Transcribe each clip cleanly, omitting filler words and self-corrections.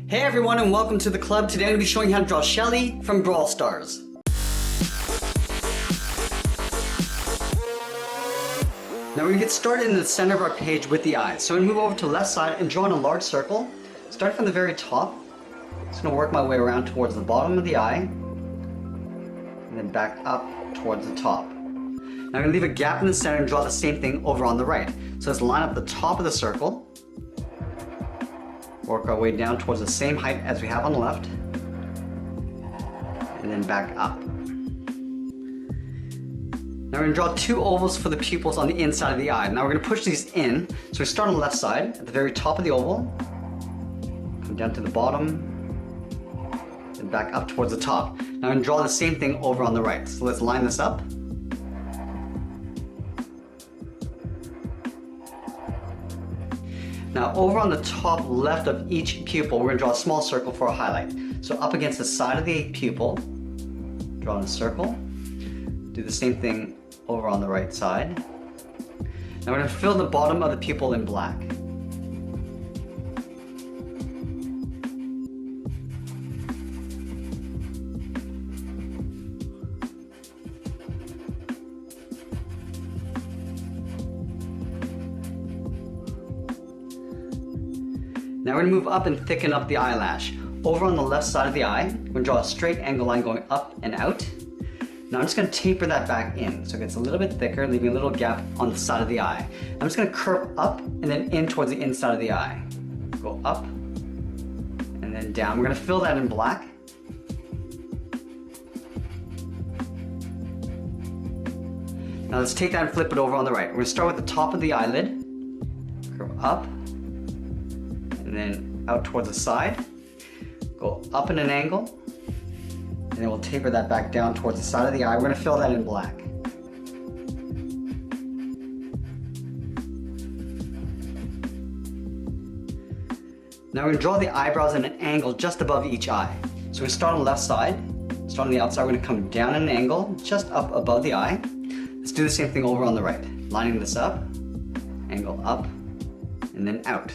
Hey everyone and welcome to the club. Today I'm going to be showing you how to draw Shelly from Brawl Stars. Now we're going to get started in the center of our page with the eyes. So I'm going to move over to the left side and draw in a large circle. Starting from the very top, I'm just going to work my way around towards the bottom of the eye and then back up towards the top. Now I'm going to leave a gap in the center and draw the same thing over on the right. So let's line up the top of the circle. Work our way down towards the same height as we have on the left, and then back up. Now we're going to draw two ovals for the pupils on the inside of the eye. Now we're going to push these in. So we start on the left side at the very top of the oval, come down to the bottom, and back up towards the top. Now I'm going to draw the same thing over on the right. So let's line this up. Now over on the top left of each pupil, we're going to draw a small circle for a highlight. So up against the side of the pupil, draw a circle. Do the same thing over on the right side. Now we're going to fill the bottom of the pupil in black. Now we're going to move up and thicken up the eyelash. Over on the left side of the eye, we're going to draw a straight angle line going up and out. Now I'm just going to taper that back in so it gets a little bit thicker, leaving a little gap on the side of the eye. I'm just going to curve up and then in towards the inside of the eye. Go up and then down. We're going to fill that in black. Now let's take that and flip it over on the right. We're going to start with the top of the eyelid, curve up, and then out towards the side, go up in an angle, and then we'll taper that back down towards the side of the eye. We're going to fill that in black. Now we're going to draw the eyebrows at an angle just above each eye. So we start on the left side, start on the outside, we're going to come down at an angle just up above the eye. Let's do the same thing over on the right. Lining this up, angle up, and then out.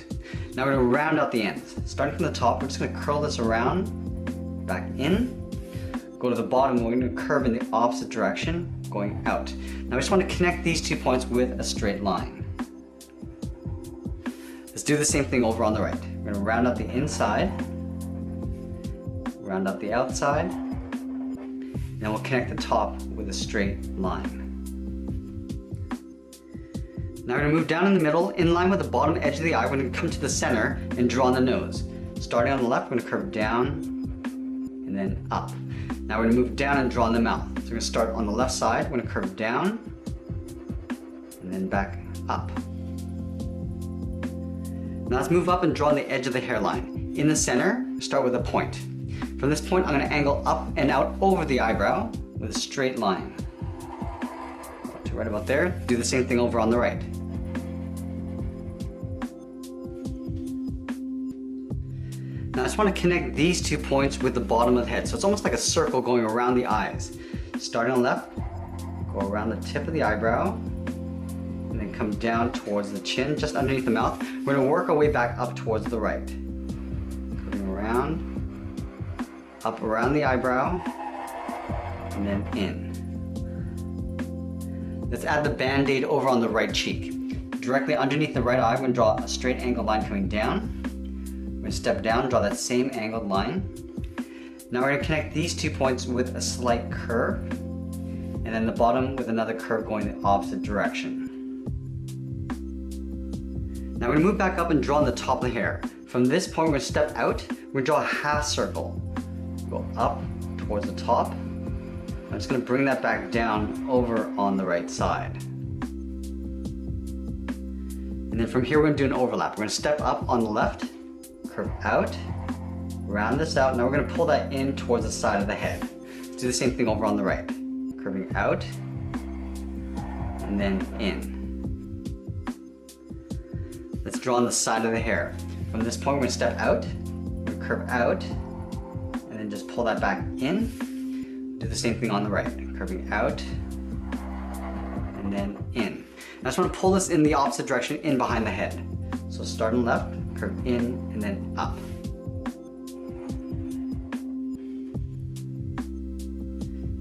Now we're going to round out the ends. Starting from the top, we're just going to curl this around, back in, go to the bottom, we're going to curve in the opposite direction, going out. Now we just want to connect these 2 points with a straight line. Let's do the same thing over on the right. We're going to round out the inside, round out the outside, and then we'll connect the top with a straight line. Now we're going to move down in the middle, in line with the bottom edge of the eye. We're going to come to the center and draw on the nose. Starting on the left, we're going to curve down and then up. Now we're going to move down and draw on the mouth. So we're going to start on the left side, we're going to curve down and then back up. Now let's move up and draw on the edge of the hairline. In the center, start with a point. From this point, I'm going to angle up and out over the eyebrow with a straight line. To right about there, do the same thing over on the right. Now I just want to connect these 2 points with the bottom of the head. So it's almost like a circle going around the eyes. Starting on the left, go around the tip of the eyebrow, and then come down towards the chin, just underneath the mouth. We're going to work our way back up towards the right. Coming around, up around the eyebrow, and then in. Let's add the band-aid over on the right cheek. Directly underneath the right eye, we're going to draw a straight angled line coming down. We're going to step down, draw that same angled line. Now we're going to connect these 2 points with a slight curve, and then the bottom with another curve going the opposite direction. Now we're going to move back up and draw on the top of the hair. From this point, we're going to step out. We're going to draw a half circle. Go up towards the top. I'm just going to bring that back down over on the right side. And then from here, we're going to do an overlap. We're going to step up on the left, curve out, round this out. Now we're going to pull that in towards the side of the head. Let's do the same thing over on the right. Curving out, and then in. Let's draw on the side of the hair. From this point, we're going to step out, we're going to curve out, and then just pull that back in. Do the same thing on the right, curving out, and then in. I just want to pull this in the opposite direction, in behind the head. So start on the left, curve in, and then up.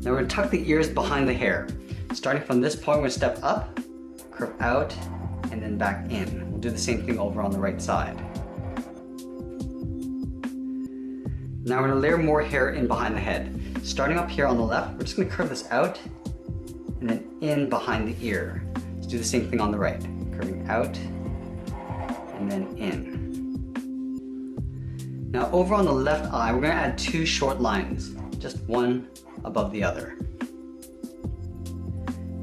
Now we're going to tuck the ears behind the hair. Starting from this point, we're going to step up, curve out, and then back in. We'll do the same thing over on the right side. Now we're going to layer more hair in behind the head. Starting up here on the left, we're just going to curve this out and then in behind the ear. Let's do the same thing on the right. Curving out and then in. Now over on the left eye, we're going to add two short lines, just one above the other.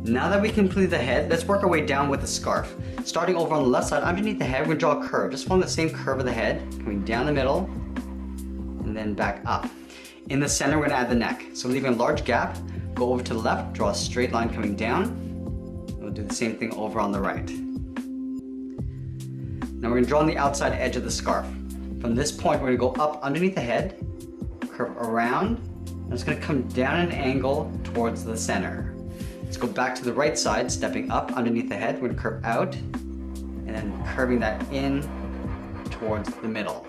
Now that we completed the head, let's work our way down with the scarf. Starting over on the left side, underneath the head, we're going to draw a curve. Just follow the same curve of the head, coming down the middle, and then back up. In the center, we're going to add the neck. So leaving a large gap, go over to the left, draw a straight line coming down. We'll do the same thing over on the right. Now we're going to draw on the outside edge of the scarf. From this point, we're going to go up underneath the head, curve around, and it's going to come down at an angle towards the center. Let's go back to the right side, stepping up underneath the head. We're going to curve out, and then curving that in towards the middle.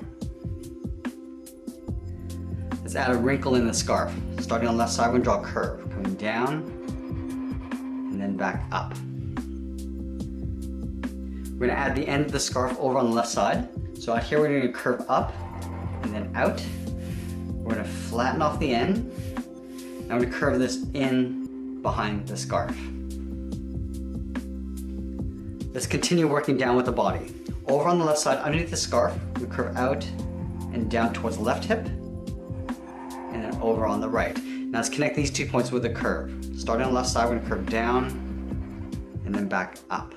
Let's add a wrinkle in the scarf. Starting on the left side, we're going to draw a curve, coming down, and then back up. We're going to add the end of the scarf over on the left side. So out here, we're going to curve up, and then out. We're going to flatten off the end. Now we're going to curve this in behind the scarf. Let's continue working down with the body. Over on the left side, underneath the scarf, we curve out and down towards the left hip, and then over on the right. Now let's connect these 2 points with a curve. Starting on the left side, we're going to curve down and then back up.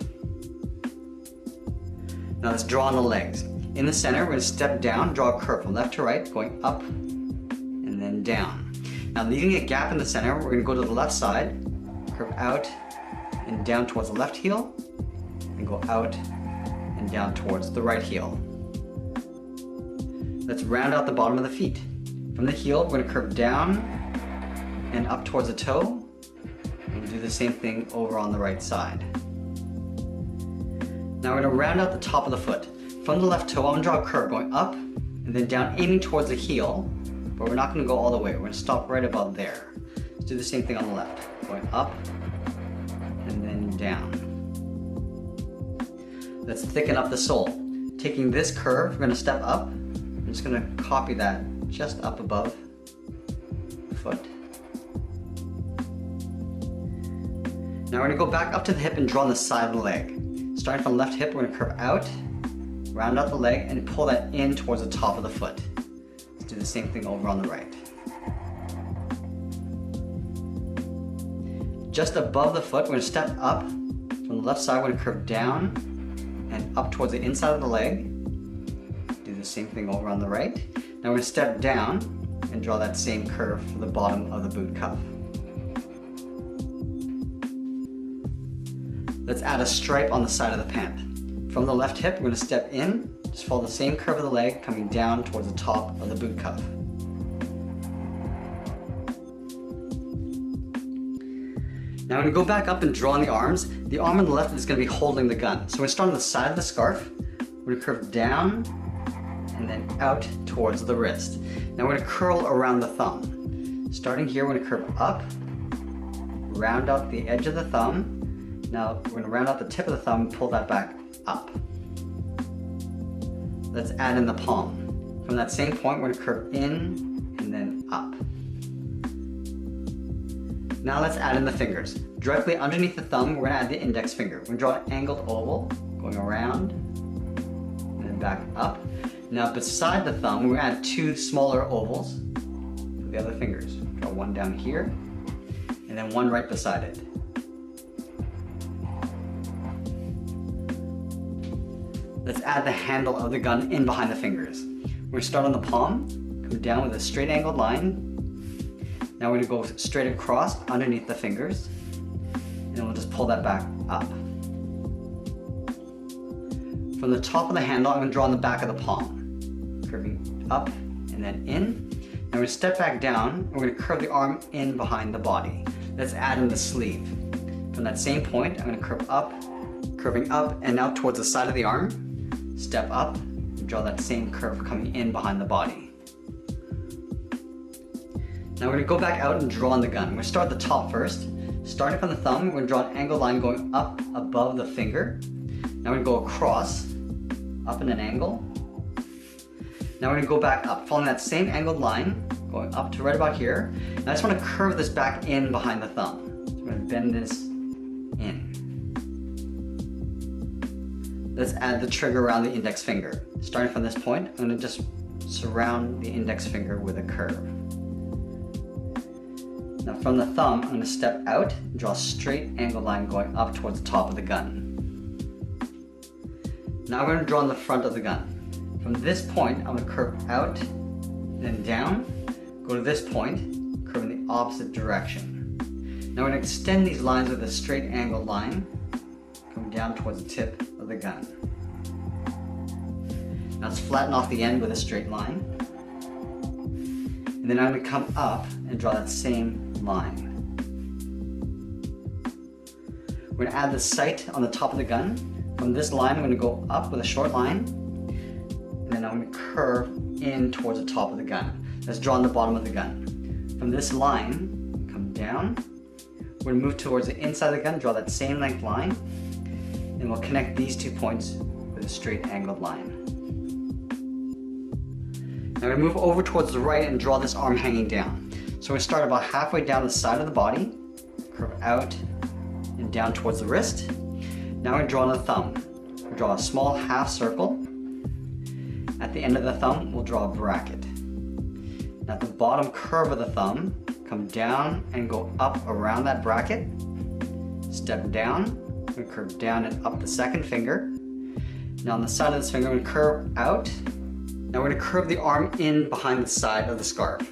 Now let's draw on the legs. In the center, we're going to step down, draw a curve from left to right, going up and then down. Now leaving a gap in the center, we're going to go to the left side, curve out and down towards the left heel, and go out and down towards the right heel. Let's round out the bottom of the feet. From the heel, we're going to curve down and up towards the toe, and do the same thing over on the right side. Now we're going to round out the top of the foot. From the left toe, I'm going to draw a curve going up and then down, aiming towards the heel, but we're not going to go all the way. We're going to stop right about there. Let's do the same thing on the left, going up and then down. Let's thicken up the sole. Taking this curve, we're going to step up. I'm just going to copy that just up above the foot. Now we're going to go back up to the hip and draw on the side of the leg. Starting from the left hip, we're going to curve out, round out the leg, and pull that in towards the top of the foot. Let's do the same thing over on the right. Just above the foot, we're going to step up. From the left side, we're going to curve down and up towards the inside of the leg. Do the same thing over on the right. Now we're going to step down and draw that same curve for the bottom of the boot cuff. Let's add a stripe on the side of the pant. From the left hip, we're going to step in, just follow the same curve of the leg, coming down towards the top of the boot cuff. Now we're going to go back up and draw on the arms. The arm on the left is going to be holding the gun. So we're going to start on the side of the scarf. We're going to curve down and then out towards the wrist. Now we're going to curl around the thumb. Starting here, we're going to curve up, round out the edge of the thumb. Now we're going to round out the tip of the thumb and pull that back up. Let's add in the palm. From that same point, we're going to curve in and then up. Now let's add in the fingers. Directly underneath the thumb, we're going to add the index finger. We're going to draw an angled oval, going around and then back up. Now beside the thumb, we're going to add two smaller ovals for the other fingers. Draw one down here and then one right beside it. Let's add the handle of the gun in behind the fingers. We're going to start on the palm, come down with a straight angled line. Now we're going to go straight across underneath the fingers, and we'll just pull that back up. From the top of the handle, I'm going to draw on the back of the palm, curving up and then in. Now we're going to step back down, and we're going to curve the arm in behind the body. Let's add in the sleeve. From that same point, I'm going to curve up, curving up and out towards the side of the arm. Step up and draw that same curve coming in behind the body. Now we're going to go back out and draw on the gun. We're going to start at the top first. Starting from the thumb, we're going to draw an angled line going up above the finger. Now we're going to go across, up in an angle. Now we're going to go back up, following that same angled line, going up to right about here. And I just want to curve this back in behind the thumb. So we're going to bend this in. Let's add the trigger around the index finger. Starting from this point, I'm going to just surround the index finger with a curve. Now from the thumb, I'm going to step out and draw a straight angled line going up towards the top of the gun. Now we're going to draw on the front of the gun. From this point, I'm going to curve out, then down, go to this point, curve in the opposite direction. Now we're going to extend these lines with a straight angled line, come down towards the tip of the gun. Now let's flatten off the end with a straight line. And then I'm going to come up and draw that same line. We're going to add the sight on the top of the gun. From this line, I'm going to go up with a short line. And then I'm going to curve in towards the top of the gun. Let's draw on the bottom of the gun. From this line, come down. We're going to move towards the inside of the gun, draw that same length line. And we'll connect these 2 points with a straight angled line. Now we're going to move over towards the right and draw this arm hanging down. So we're going to start about halfway down the side of the body, curve out and down towards the wrist. Now we're going to draw on the thumb. We'll draw a small half circle. At the end of the thumb, we'll draw a bracket. Now at the bottom curve of the thumb, come down and go up around that bracket. Step down, we're going to curve down and up the second finger. Now on the side of this finger, we're going to curve out. Now we're going to curve the arm in behind the side of the scarf.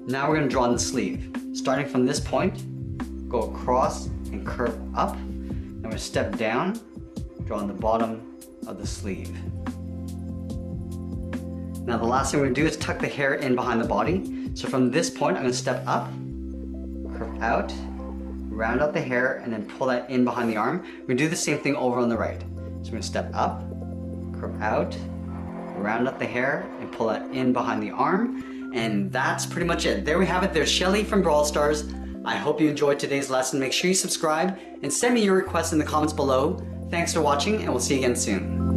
Now we're going to draw on the sleeve. Starting from this point, go across and curve up. Now we're going to step down, draw on the bottom of the sleeve. Now the last thing we're going to do is tuck the hair in behind the body. So from this point, I'm going to step up, curve out, round out the hair, and then pull that in behind the arm. We're going to do the same thing over on the right. So we're going to step up, curve out, round out the hair, and pull that in behind the arm. And that's pretty much it. There we have it. There's Shelly from Brawl Stars. I hope you enjoyed today's lesson. Make sure you subscribe and send me your requests in the comments below. Thanks for watching, and we'll see you again soon.